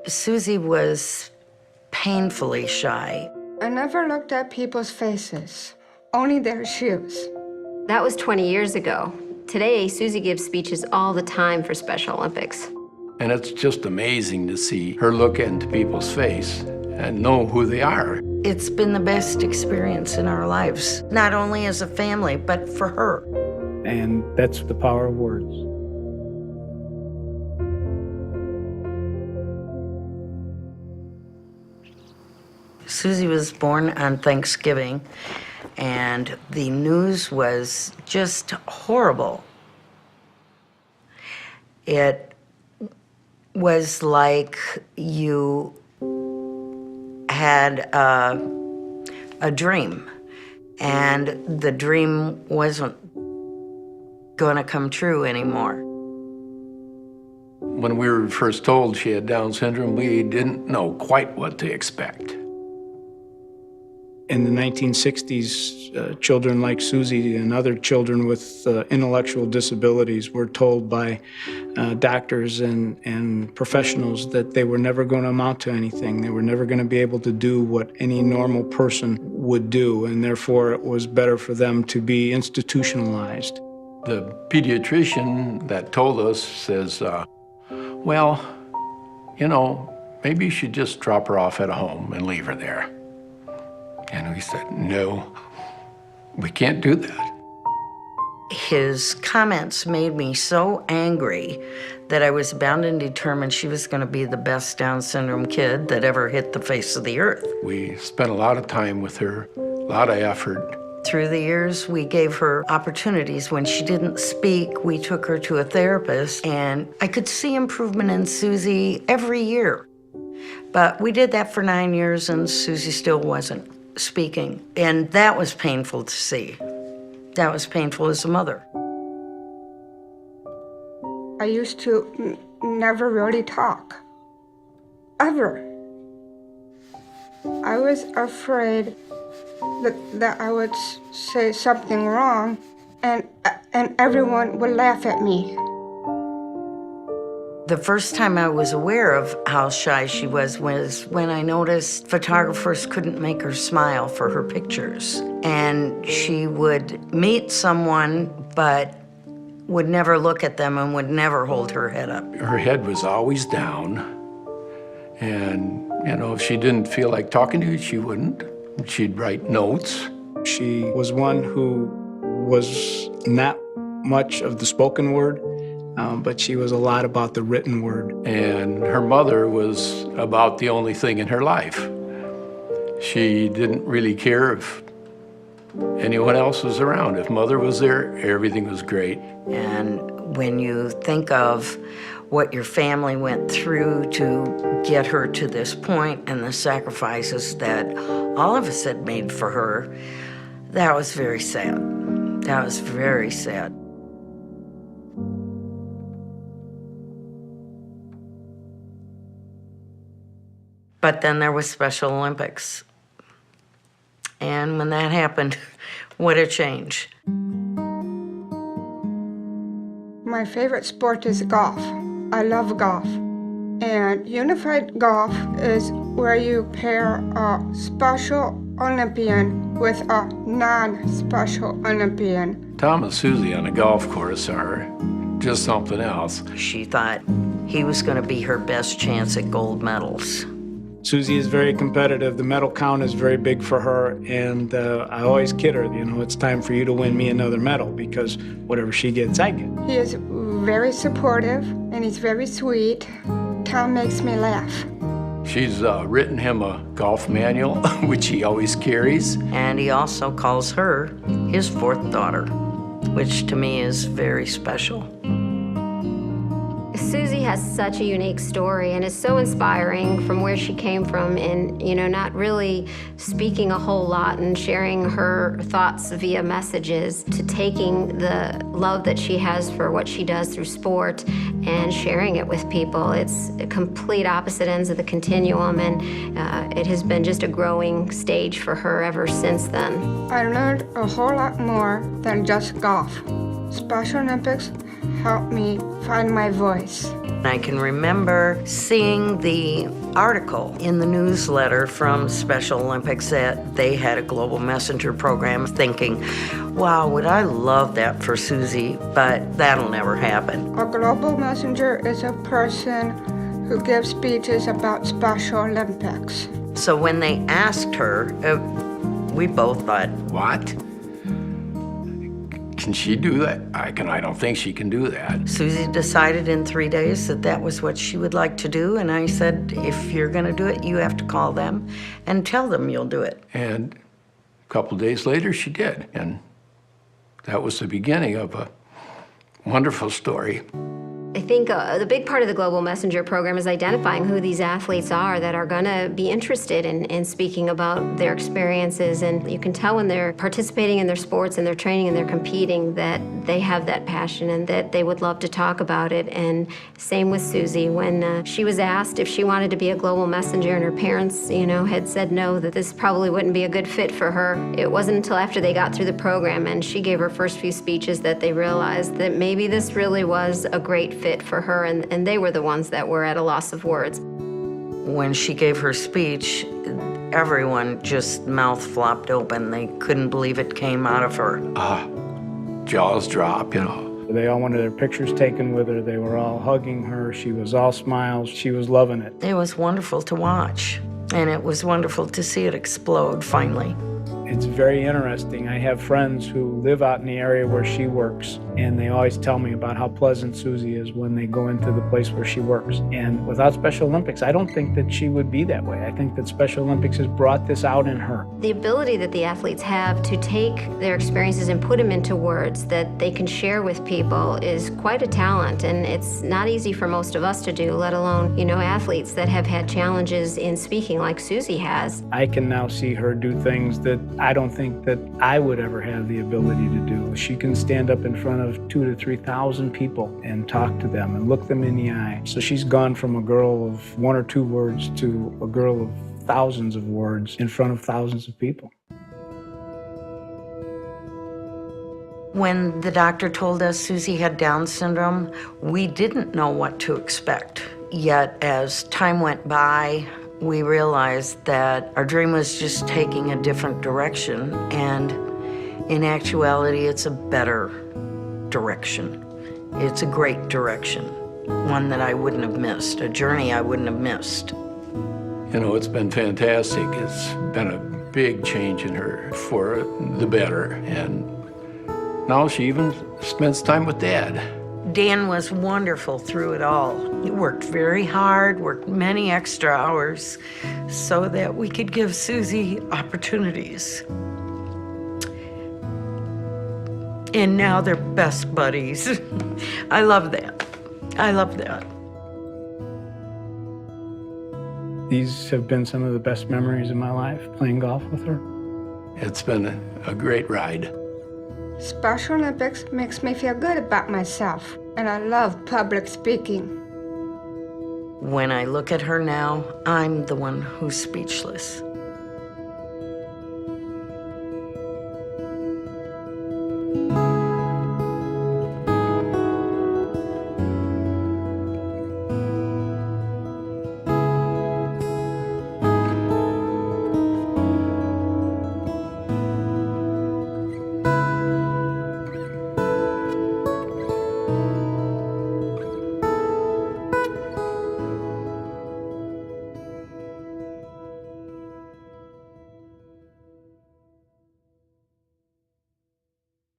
Susie was painfully shy. I never looked at people's faces, only their shoes. That was 20 years ago. Today, Susie gives speeches all the time for Special Olympics. And it's just amazing to see her look into people's face and know who they are. It's been the best experience in our lives, not only as a family, but for her. And that's the power of words. Susie was born on Thanksgiving, and the news was just horrible. It was like you had a dream, and the dream wasn't going to come true anymore. When we were first told she had Down syndrome, we didn't know quite what to expect. In the 1960s, children like Susie and other children with intellectual disabilities were told by doctors and professionals that they were never going to amount to anything. They were never going to be able to do what any normal person would do, and therefore it was better for them to be institutionalized. The pediatrician that told us says, well, you know, maybe you should just drop her off at a home and leave her there. And we said, no, we can't do that. His comments made me so angry that I was bound and determined she was going to be the best Down syndrome kid that ever hit the face of the earth. We spent a lot of time with her, a lot of effort. Through the years, we gave her opportunities. When she didn't speak, we took her to a therapist, and I could see improvement in Susie every year. But we did that for 9 years, and Susie still wasn't speaking. And that was painful to see. That was painful as a mother. I used to never really talk, ever. I was afraid that I would say something wrong and everyone would laugh at me. The first time I was aware of how shy she was when I noticed photographers couldn't make her smile for her pictures. And she would meet someone, but would never look at them and would never hold her head up. Her head was always down. And, you know, if she didn't feel like talking to you, she wouldn't. She'd write notes. She was one who was not much of the spoken word, but she was a lot about the written word. And her mother was about the only thing in her life. She didn't really care if anyone else was around. If mother was there, everything was great. And when you think of what your family went through to get her to this point and the sacrifices that all of us had made for her, that was very sad. That was very sad. But then there was Special Olympics. And when that happened, what a change. My favorite sport is golf. I love golf. And unified golf is where you pair a Special Olympian with a non-Special Olympian. Tom and Susie on a golf course are just something else. She thought he was going to be her best chance at gold medals. Susie is very competitive. The medal count is very big for her, and I always kid her, you know, it's time for you to win me another medal, because whatever she gets, I get. He is very supportive, and he's very sweet. Tom makes me laugh. She's written him a golf manual, which he always carries. And he also calls her his fourth daughter, which to me is very special. Susie has such a unique story and is so inspiring from where she came from and, you know, not really speaking a whole lot and sharing her thoughts via messages to taking the love that she has for what she does through sport and sharing it with people. It's a complete opposite ends of the continuum, and it has been just a growing stage for her ever since then. I learned a whole lot more than just golf. Special Olympics helped me find my voice. I can remember seeing the article in the newsletter from Special Olympics that they had a global messenger program, thinking, wow, would I love that for Susie, but that'll never happen. A global messenger is a person who gives speeches about Special Olympics. So when they asked her, we both thought, What? Can she do that? I don't think she can do that. Susie decided in 3 days that that was what she would like to do, and I said, if you're gonna do it, you have to call them and tell them you'll do it. And a couple days later, she did. And that was the beginning of a wonderful story. I think the big part of the Global Messenger program is identifying who these athletes are that are going to be interested in speaking about their experiences. And you can tell when they're participating in their sports and they're training and they're competing that they have that passion and that they would love to talk about it. And same with Susie. When she was asked if she wanted to be a Global Messenger and her parents, had said no, that this probably wouldn't be a good fit for her. It wasn't until after they got through the program and she gave her first few speeches that they realized that maybe this really was a great fit for her, and they were the ones that were at a loss of words. When she gave her speech, everyone just mouth flopped open. They couldn't believe it came out of her. Jaws drop, They all wanted their pictures taken with her. They were all hugging her. She was all smiles. She was loving it. It was wonderful to watch, and it was wonderful to see it explode finally. It's very interesting. I have friends who live out in the area where she works, and they always tell me about how pleasant Susie is when they go into the place where she works. And without Special Olympics, I don't think that she would be that way. I think that Special Olympics has brought this out in her. The ability that the athletes have to take their experiences and put them into words that they can share with people is quite a talent, and it's not easy for most of us to do, let alone, athletes that have had challenges in speaking like Susie has. I can now see her do things that I don't think that I would ever have the ability to do. She can stand up in front of 2,000 to 3,000 people and talk to them and look them in the eye. So she's gone from a girl of 1 or 2 words to a girl of thousands of words in front of thousands of people. When the doctor told us Susie had Down syndrome, we didn't know what to expect. Yet as time went by, we realized that our dream was just taking a different direction, and in actuality, it's a better direction. It's a great direction, one that I wouldn't have missed, a journey I wouldn't have missed. It's been fantastic. It's been a big change in her for the better, and now she even spends time with Dad. Dan was wonderful through it all. He worked very hard, worked many extra hours so that we could give Susie opportunities. And now they're best buddies. I love that. I love that. These have been some of the best memories of my life, playing golf with her. It's been a great ride. Special Olympics makes me feel good about myself, and I love public speaking. When I look at her now, I'm the one who's speechless.